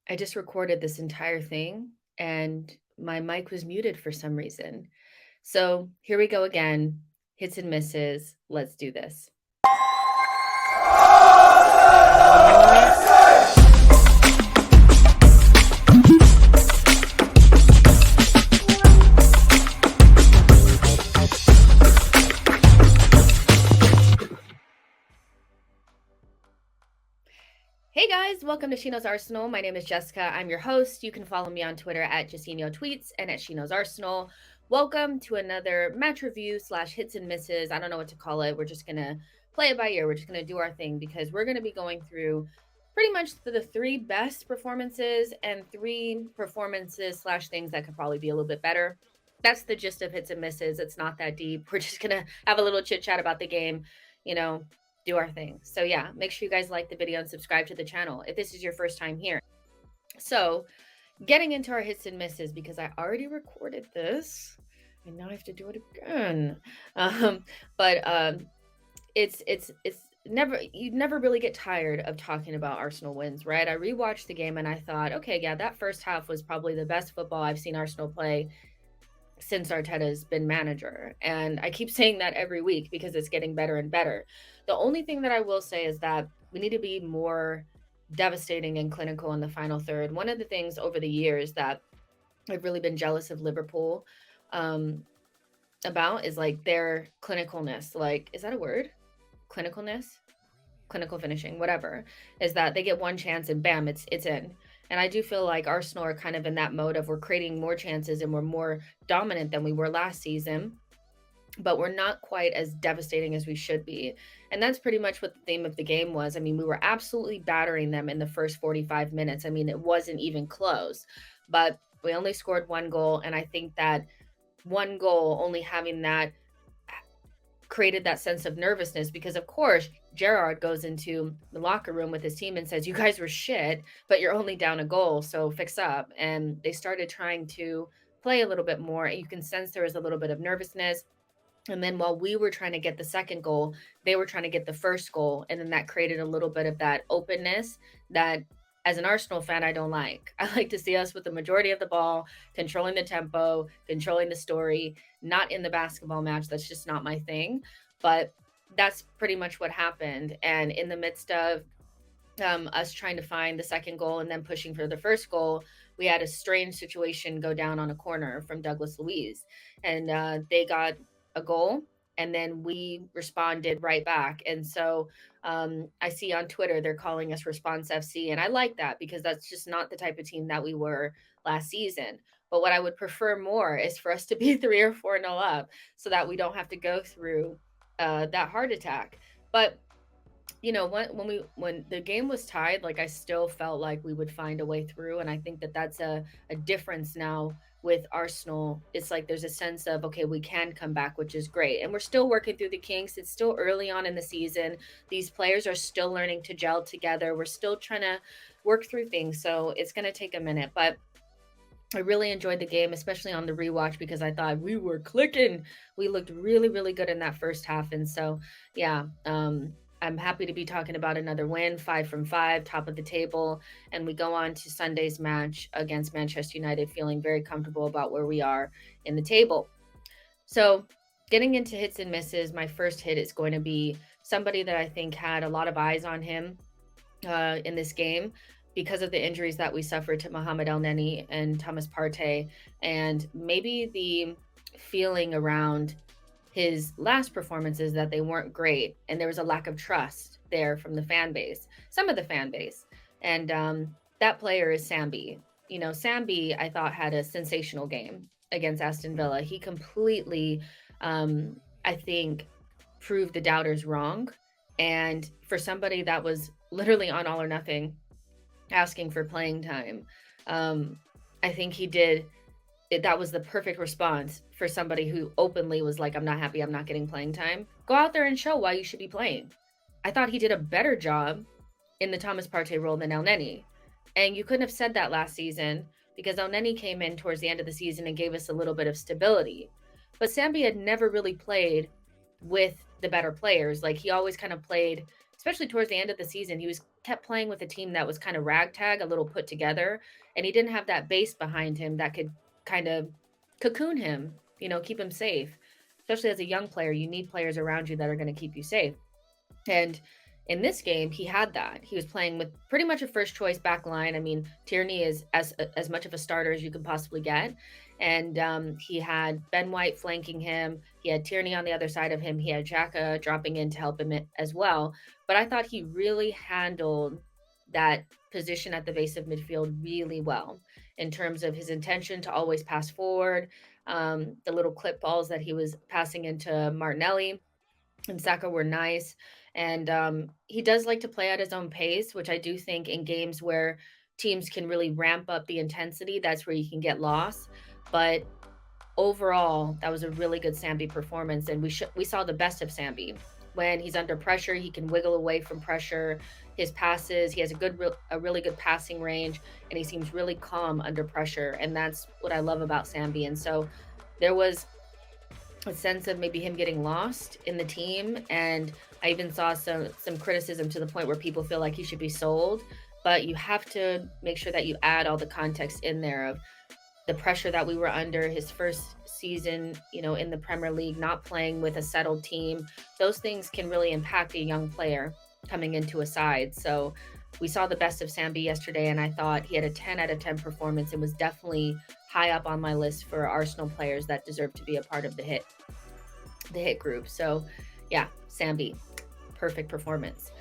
I just recorded this entire thing and my mic was muted for some reason. So here we go again. Hits and misses. Let's do this. Hey guys, welcome to Shino's Arsenal. My name is Jessica. I'm your host. You can follow me on Twitter at Justino Tweets and at Shino's Arsenal. Welcome to another match review slash hits and misses. I don't know what to call it. We're just gonna play it by ear. We're just gonna do our thing because we're gonna be going through pretty much the three best performances and three performances slash things that could probably be a little bit better. That's the gist of hits and misses. It's not that deep. We're just gonna have a little chit chat about the game, you know, do our thing. So yeah, make sure you guys like the video and subscribe to the channel if this is your first time here. So getting into our hits and misses, because I already recorded this and now I have to do it again. But it's never, you never really get tired of talking about Arsenal wins, right? I rewatched the game and I thought, okay, yeah, that first half was probably the best football I've seen Arsenal play since Arteta's been manager. And I keep saying that every week because it's getting better and better. The only thing that I will say is that we need to be more devastating and clinical in the final third. One of the things over the years that I've really been jealous of Liverpool um, about is like their clinicalness. Like, is that a word? Clinicalness? Clinical finishing, whatever, is that they get one chance and bam, it's in. And I do feel like Arsenal are kind of in that mode of we're creating more chances and we're more dominant than we were last season, but we're not quite as devastating as we should be. And that's pretty much what the theme of the game was. I mean, we were absolutely battering them in the first 45 minutes. I mean, it wasn't even close, but we only scored one goal. And I think that one goal, only having that created that sense of nervousness because of course Gerrard goes into the locker room with his team and says, you guys were shit, but you're only down a goal, so fix up. And they started trying to play a little bit more, and you can sense there was a little bit of nervousness. And then while we were trying to get the second goal, they were trying to get the first goal. And then that created a little bit of that openness that, as an Arsenal fan, I don't like. I like to see us with the majority of the ball, controlling the tempo, controlling the story, not in the basketball match. That's just not my thing. But that's pretty much what happened. And in the midst of us trying to find the second goal and then pushing for the first goal, we had a strange situation go down on a corner from Douglas Luiz. And they got a goal and then we responded right back. And so I see on Twitter they're calling us Response FC. And I like that because that's just not the type of team that we were last season. But what I would prefer more is for us to be 3 or 4 nil up so that we don't have to go through that heart attack. But you know, when the game was tied, like I still felt like we would find a way through, and I think that that's a difference now with Arsenal. It's like there's a sense of okay, we can come back, which is great, and we're still working through the kinks. It's still early on in the season. These players are still learning to gel together. We're still trying to work through things, so it's going to take a minute, but. I really enjoyed the game, especially on the rewatch, because I thought we were clicking. We looked really, really good in that first half. And so, yeah, I'm happy to be talking about another win, 5 from 5, top of the table. And we go on to Sunday's match against Manchester United, feeling very comfortable about where we are in the table. So, getting into hits and misses, my first hit is going to be somebody that I think had a lot of eyes on him in this game because of the injuries that we suffered to Mohamed Elneny and Thomas Partey, and maybe the feeling around his last performances that they weren't great, and there was a lack of trust there from the fan base, some of the fan base, and that player is Sambi. You know, Sambi, I thought had a sensational game against Aston Villa. He completely, I think, proved the doubters wrong. And for somebody that was literally on all or nothing, asking for playing time. I think he did it. That was the perfect response for somebody who openly was like, I'm not happy, I'm not getting playing time. Go out there and show why you should be playing. I thought he did a better job in the Thomas Partey role than Elneny. And you couldn't have said that last season because Elneny came in towards the end of the season and gave us a little bit of stability. But Sambi had never really played with the better players. Like he always kind of played especially towards the end of the season, he was kept playing with a team that was kind of ragtag, a little put together, and he didn't have that base behind him that could kind of cocoon him, keep him safe. Especially as a young player, you need players around you that are going to keep you safe. And in this game, he had that. He was playing with pretty much a first choice back line. I mean, Tierney is as much of a starter as you could possibly get. And he had Ben White flanking him. He had Tierney on the other side of him. He had Xhaka dropping in to help him as well. But I thought he really handled that position at the base of midfield really well in terms of his intention to always pass forward, the little clip balls that he was passing into Martinelli and Saka were nice. And he does like to play at his own pace, which I do think in games where teams can really ramp up the intensity, that's where you can get lost. But overall, that was a really good Sambi performance, and we saw the best of Sambi. When he's under pressure, he can wiggle away from pressure. His passes, he has a really good passing range, and he seems really calm under pressure, and that's what I love about Sambi. And so there was a sense of maybe him getting lost in the team, and I even saw some criticism to the point where people feel like he should be sold. But you have to make sure that you add all the context in there of the pressure that we were under his first season, in the Premier League, not playing with a settled team. Those things can really impact a young player coming into a side. So we saw the best of Sambi yesterday, and I thought he had a 10 out of 10 performance and was definitely high up on my list for Arsenal players that deserve to be a part of the hit group. So yeah, Sambi, perfect performance.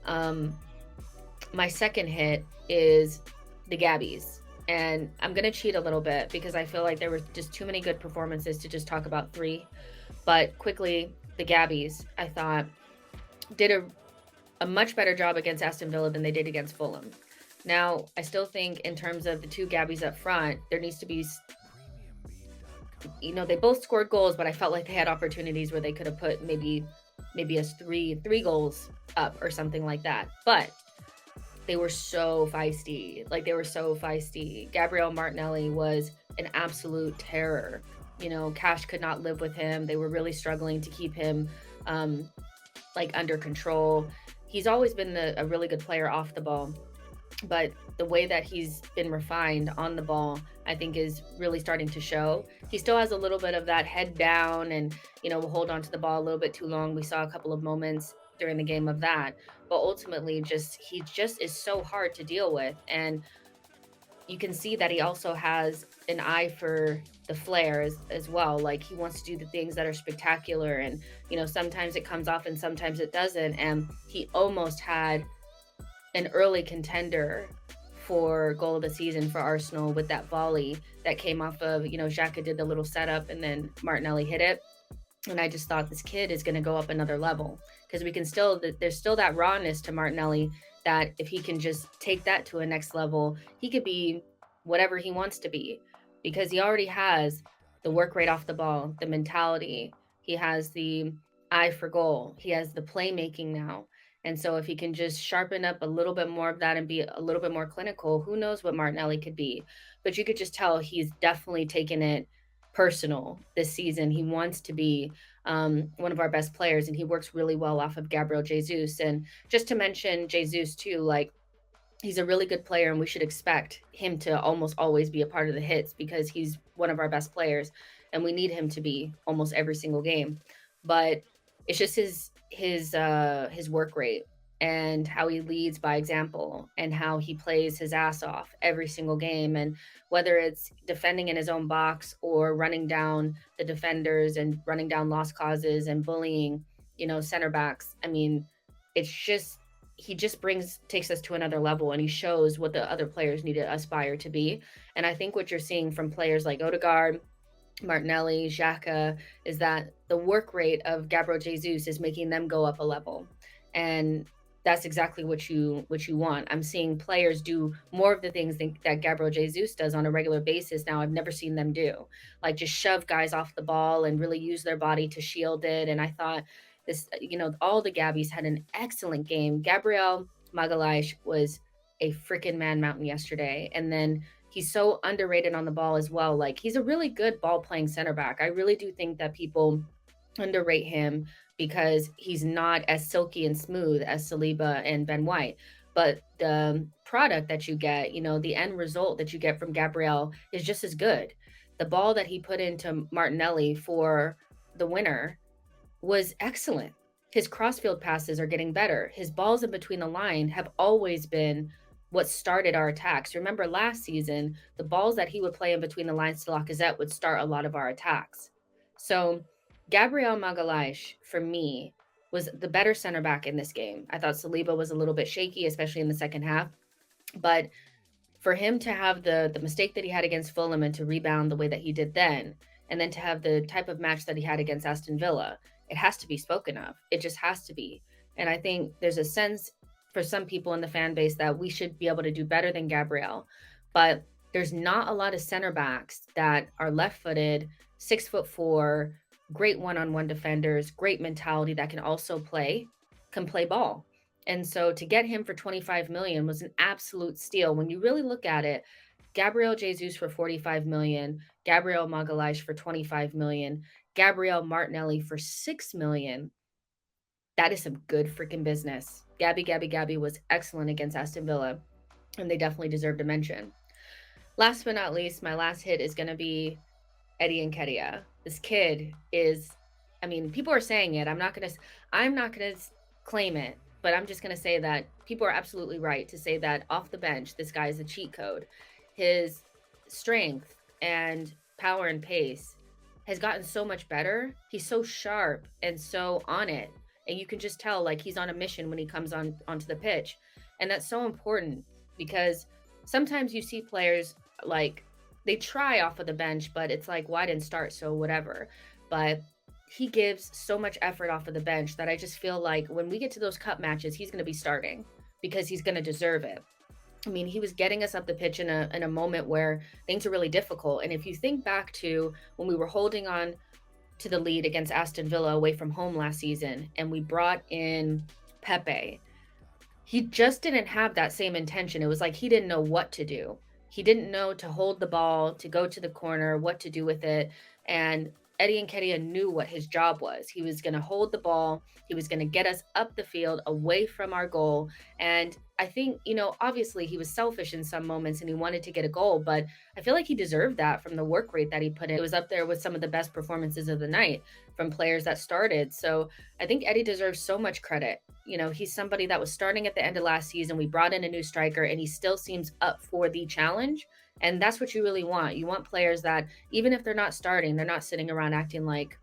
My second hit is the Gabbies. And I'm going to cheat a little bit because I feel like there were just too many good performances to just talk about three. But quickly, the Gabbies, I thought, did a much better job against Aston Villa than they did against Fulham. Now, I still think in terms of the two Gabbies up front, there needs to be, they both scored goals, but I felt like they had opportunities where they could have put maybe as three goals up or something like that. But they were so feisty. They were so feisty. Gabriel Martinelli was an absolute terror. Cash could not live with him. They were really struggling to keep him under control. He's always been a really good player off the ball, but the way that he's been refined on the ball, I think, is really starting to show. He still has a little bit of that head down and, will hold on to the ball a little bit too long. We saw a couple of moments during the game of that, but ultimately he just is so hard to deal with. And you can see that he also has an eye for the flair as well. He wants to do the things that are spectacular, and sometimes it comes off and sometimes it doesn't. And he almost had an early contender for goal of the season for Arsenal with that volley that came off of, Xhaka did the little setup and then Martinelli hit it. And I just thought this kid is going to go up another level because there's still that rawness to Martinelli that if he can just take that to a next level, he could be whatever he wants to be, because he already has the work rate off the ball, the mentality. He has the eye for goal. He has the playmaking now. And so if he can just sharpen up a little bit more of that and be a little bit more clinical, who knows what Martinelli could be. But you could just tell he's definitely taken it personal this season. He wants to be one of our best players, and he works really well off of Gabriel Jesus. And just to mention Jesus too, he's a really good player, and we should expect him to almost always be a part of the hits because he's one of our best players, and we need him to be almost every single game. But it's just his work rate and how he leads by example and how he plays his ass off every single game. And whether it's defending in his own box or running down the defenders and running down lost causes and bullying, center backs. I mean, it's just, he just takes us to another level, and he shows what the other players need to aspire to be. And I think what you're seeing from players like Odegaard, Martinelli, Xhaka, is that the work rate of Gabriel Jesus is making them go up a level. And that's exactly what you want. I'm seeing players do more of the things that Gabriel Jesus does on a regular basis now. I've never seen them do, just shove guys off the ball and really use their body to shield it. And I thought this, all the Gabbies had an excellent game. Gabriel Magalhaes was a freaking man mountain yesterday. And then he's so underrated on the ball as well. He's a really good ball playing center back. I really do think that people underrate him because he's not as silky and smooth as Saliba and Ben White. But the product that you get, the end result that you get from Gabriel is just as good. The ball that he put into Martinelli for the winner was excellent. His crossfield passes are getting better. His balls in between the line have always been what started our attacks. Remember last season, the balls that he would play in between the lines to Lacazette would start a lot of our attacks. So Gabriel Magalhaes, for me, was the better center back in this game. I thought Saliba was a little bit shaky, especially in the second half. But for him to have the mistake that he had against Fulham and to rebound the way that he did then, and then to have the type of match that he had against Aston Villa, it has to be spoken of. It just has to be. And I think there's a sense for some people in the fan base that we should be able to do better than Gabriel. But there's not a lot of center backs that are left-footed, 6'4", great one-on-one defenders, great mentality that can play ball. And so to get him for 25 million was an absolute steal. When you really look at it, Gabriel Jesus for 45 million, Gabriel Magalhaes for 25 million, Gabriel Martinelli for 6 million. That is some good freaking business. Gabby was excellent against Aston Villa, and they definitely deserve to mention. Last but not least, my last hit is going to be Eddie Nketiah. This kid is, people are saying it. I'm not going to claim it, but I'm just going to say that people are absolutely right to say that off the bench, this guy is a cheat code. His strength and power and pace has gotten so much better. He's so sharp and so on it. And you can just tell like he's on a mission when he comes onto the pitch. And that's so important because sometimes you see players like they try off of the bench, but it's like, why didn't start? So whatever. But he gives so much effort off of the bench that I just feel like when we get to those cup matches, he's going to be starting because he's going to deserve it. He was getting us up the pitch in a moment where things are really difficult. And if you think back to when we were holding on to the lead against Aston Villa away from home last season, and we brought in Pepe, he just didn't have that same intention. It was like he didn't know what to do. He didn't know to hold the ball, to go to the corner, what to do with it. And Eddie Nketiah knew what his job was. He was going to hold the ball. He was going to get us up the field away from our goal. And I think, obviously he was selfish in some moments and he wanted to get a goal, but I feel like he deserved that from the work rate that he put in. It was up there with some of the best performances of the night from players that started. So I think Eddie deserves so much credit. He's somebody that was starting at the end of last season. We brought in a new striker and he still seems up for the challenge. And that's what you really want. You want players that, even if they're not starting, they're not sitting around acting like,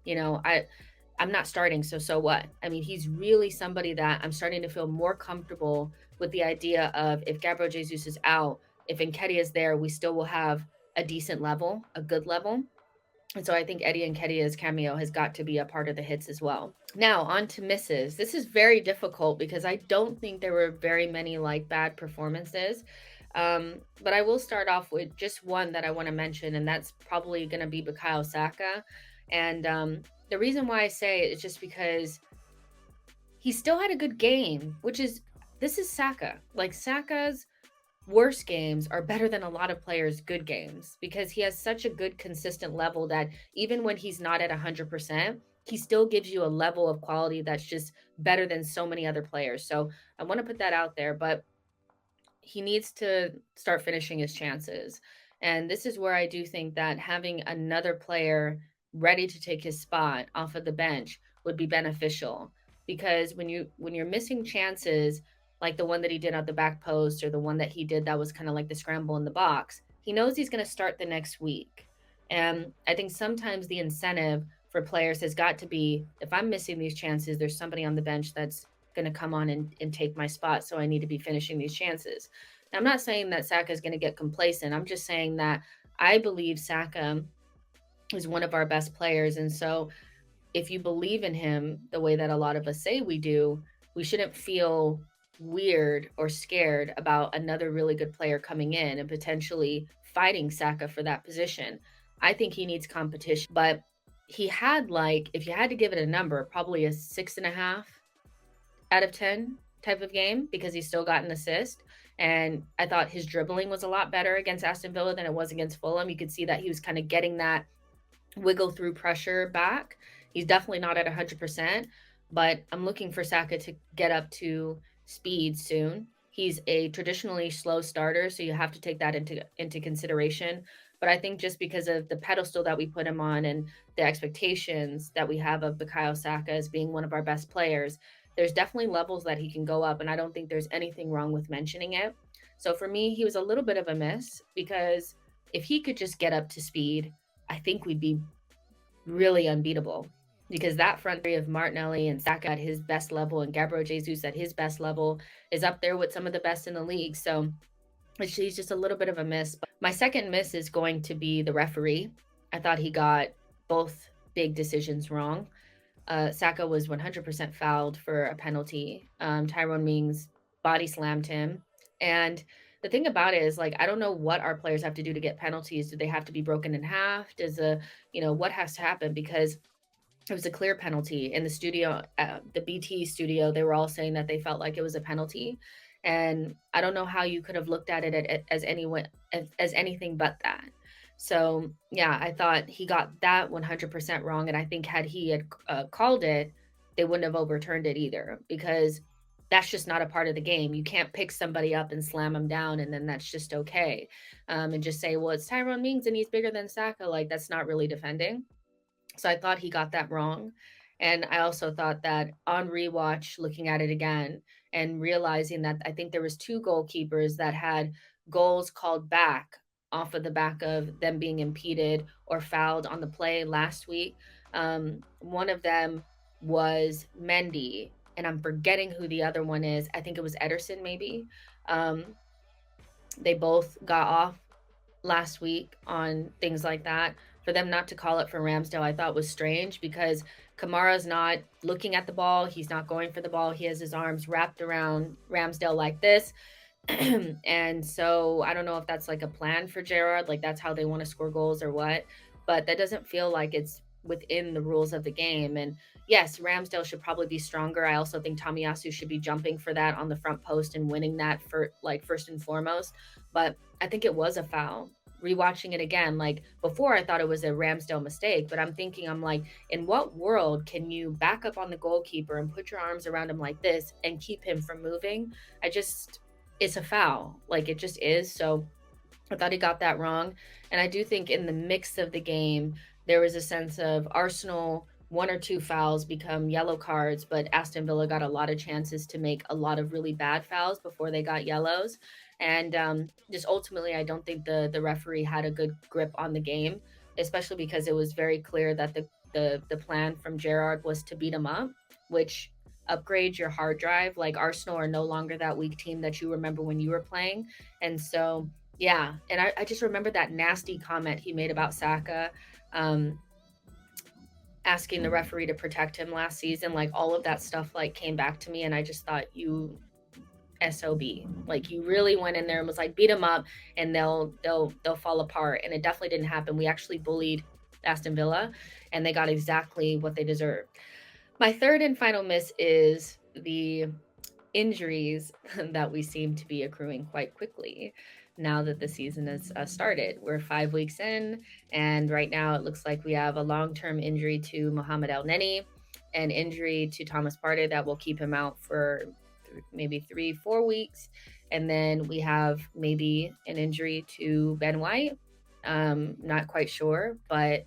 I'm not starting, so what? He's really somebody that I'm starting to feel more comfortable with the idea of if Gabriel Jesus is out, if Nketiah is there, we still will have a decent level, a good level. And so I think Eddie Nketiah's cameo has got to be a part of the hits as well. Now, on to misses. This is very difficult because I don't think there were very many bad performances. But I will start off with just one that I want to mention, and that's probably going to be Bukayo Saka. And the reason why I say it is just because he still had a good game, this is Saka. Saka's worst games are better than a lot of players' good games because he has such a good, consistent level that even when he's not at 100%, he still gives you a level of quality that's just better than so many other players. So I want to put that out there, but he needs to start finishing his chances. And this is where I do think that having another player ready to take his spot off of the bench would be beneficial, because when you're missing chances like the one that he did at the back post or the one that he did that was kind of like the scramble in the box, he knows he's going to start the next week. And I think sometimes the incentive for players has got to be, if I'm missing these chances, there's somebody on the bench that's going to come on and take my spot. So I need to be finishing these chances. Now, I'm not saying that Saka is going to get complacent. I'm just saying that I believe Saka is one of our best players. And so if you believe in him the way that a lot of us say we do, we shouldn't feel weird or scared about another really good player coming in and potentially fighting Saka for that position. I think he needs competition, but he had if you had to give it a number, probably a 6.5 out of 10 type of game, because he still got an assist. And I thought his dribbling was a lot better against Aston Villa than it was against Fulham. You could see that he was kind of getting that wiggle through pressure back. He's definitely not at 100%, but I'm looking for Saka to get up to speed soon. He's a traditionally slow starter, so you have to take that into consideration. But I think just because of the pedestal that we put him on and the expectations that we have of Bukayo Saka as being one of our best players, there's definitely levels that he can go up, and I don't think there's anything wrong with mentioning it. So for me, he was a little bit of a miss because if he could just get up to speed, I think we'd be really unbeatable because that front three of Martinelli and Saka at his best level and Gabriel Jesus at his best level is up there with some of the best in the league. So he's just a little bit of a miss. But my second miss is going to be the referee. I thought he got both big decisions wrong. Saka was 100% fouled for a penalty. Tyrone Mings body slammed him. And the thing about it is, like, I don't know what our players have to do to get penalties. Do they have to be broken in half? What has to happen? Because it was a clear penalty in the studio, the BT studio. They were all saying that they felt like it was a penalty, and I don't know how you could have looked at it as anything but that. So yeah, I thought he got that 100% wrong, and I think had he had called it, they wouldn't have overturned it either because that's just not a part of the game. You can't pick somebody up and slam them down, and then that's just okay, and just say, well, it's Tyrone Mings and he's bigger than Saka. Like that's not really defending. So I thought he got that wrong. And I also thought that on rewatch, looking at it again and realizing that I think there was two goalkeepers that had goals called back off of the back of them being impeded or fouled on the play last week. One of them was Mendy, and I'm forgetting who the other one is. I think it was Ederson, maybe. Um, they both got off last week on things like that. For them not to call it for Ramsdale, I thought was strange because Kamara's not looking at the ball. He's not going for the ball. He has his arms wrapped around Ramsdale like this. And so I don't know if that's like a plan for Gerrard, like that's how they want to score goals or what, but that doesn't feel like it's within the rules of the game. And yes, Ramsdale should probably be stronger. I also think Tomiyasu should be jumping for that on the front post and winning that for like first and foremost. But I think it was a foul. Rewatching it again, like before, I thought it was a Ramsdale mistake, but I'm like, in what world can you back up on the goalkeeper and put your arms around him like this and keep him from moving? It's a foul. Like it just is. So I thought he got that wrong. And I do think in the mix of the game, there was a sense of Arsenal, one or two fouls become yellow cards, but Aston Villa got a lot of chances to make a lot of really bad fouls before they got yellows. And just ultimately, I don't think the referee had a good grip on the game, especially because it was very clear that the plan from Gerrard was to beat him up, which upgrade your hard drive. Like Arsenal are no longer that weak team that you remember when you were playing. And so, yeah. And I just remember that nasty comment he made about Saka, um, asking the referee to protect him last season. Like all of that stuff like came back to me. And I just thought you SOB. Like you really went in there and was like, beat them up and they'll fall apart. And it definitely didn't happen. We actually bullied Aston Villa and they got exactly what they deserved. My third and final miss is the injuries that we seem to be accruing quite quickly now that the season has started. We're 5 weeks in, and right now it looks like we have a long-term injury to Mohamed Elneny, an injury to Thomas Partey that will keep him out for maybe 3-4 weeks, and then we have maybe an injury to Ben White. Not quite sure, but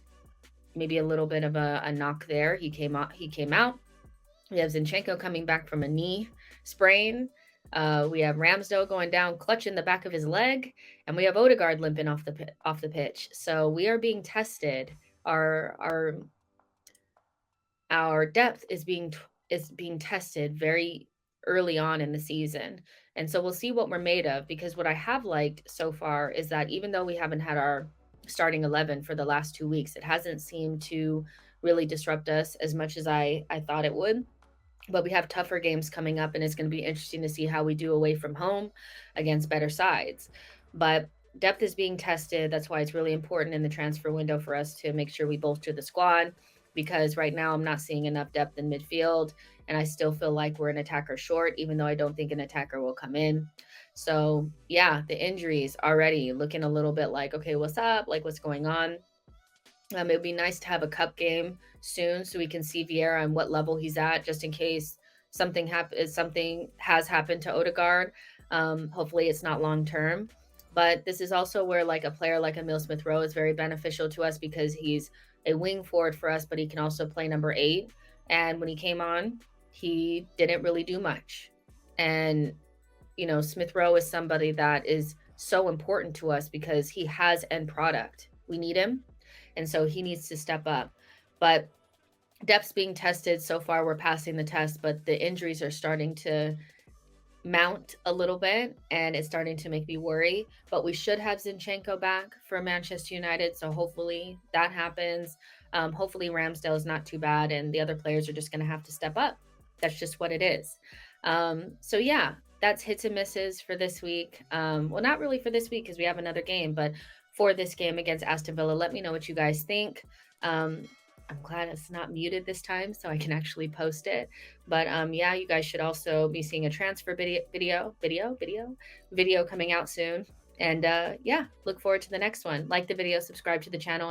maybe a little bit of a knock there. He came out. We have Zinchenko coming back from a knee sprain. We have Ramsdale going down, clutching the back of his leg, and we have Odegaard limping off the pitch. So we are being tested. Our depth is being tested very early on in the season. And so we'll see what we're made of, because what I have liked so far is that even though we haven't had our starting 11 for the last 2 weeks, it hasn't seemed to really disrupt us as much as I thought it would. But we have tougher games coming up, and it's going to be interesting to see how we do away from home against better sides. But depth is being tested. That's why it's really important in the transfer window for us to make sure we bolster the squad, because right now I'm not seeing enough depth in midfield, and I still feel like we're an attacker short, even though I don't think an attacker will come in. So yeah, the injuries already looking a little bit like, okay, what's up? Like what's going on? It would be nice to have a cup game soon so we can see Vieira and what level he's at, just in case something has happened to Odegaard. Hopefully, it's not long term. But this is also where like a player like Emil Smith Rowe is very beneficial to us because he's a wing forward for us, but he can also play number 8. And when he came on, he didn't really do much. And Smith Rowe is somebody that is so important to us because he has end product. We need him, and so he needs to step up. But depth's being tested. So far, we're passing the test, but the injuries are starting to mount a little bit, and it's starting to make me worry. But we should have Zinchenko back for Manchester United, so hopefully that happens. Hopefully Ramsdale is not too bad, and the other players are just going to have to step up. That's just what it is. So yeah, that's hits and misses for this week. Well, not really for this week because we have another game, but for this game against Aston Villa, let me know what you guys think. I'm glad it's not muted this time so I can actually post it. But yeah, you guys should also be seeing a transfer video coming out soon. And yeah, look forward to the next one. Like the video, subscribe to the channel.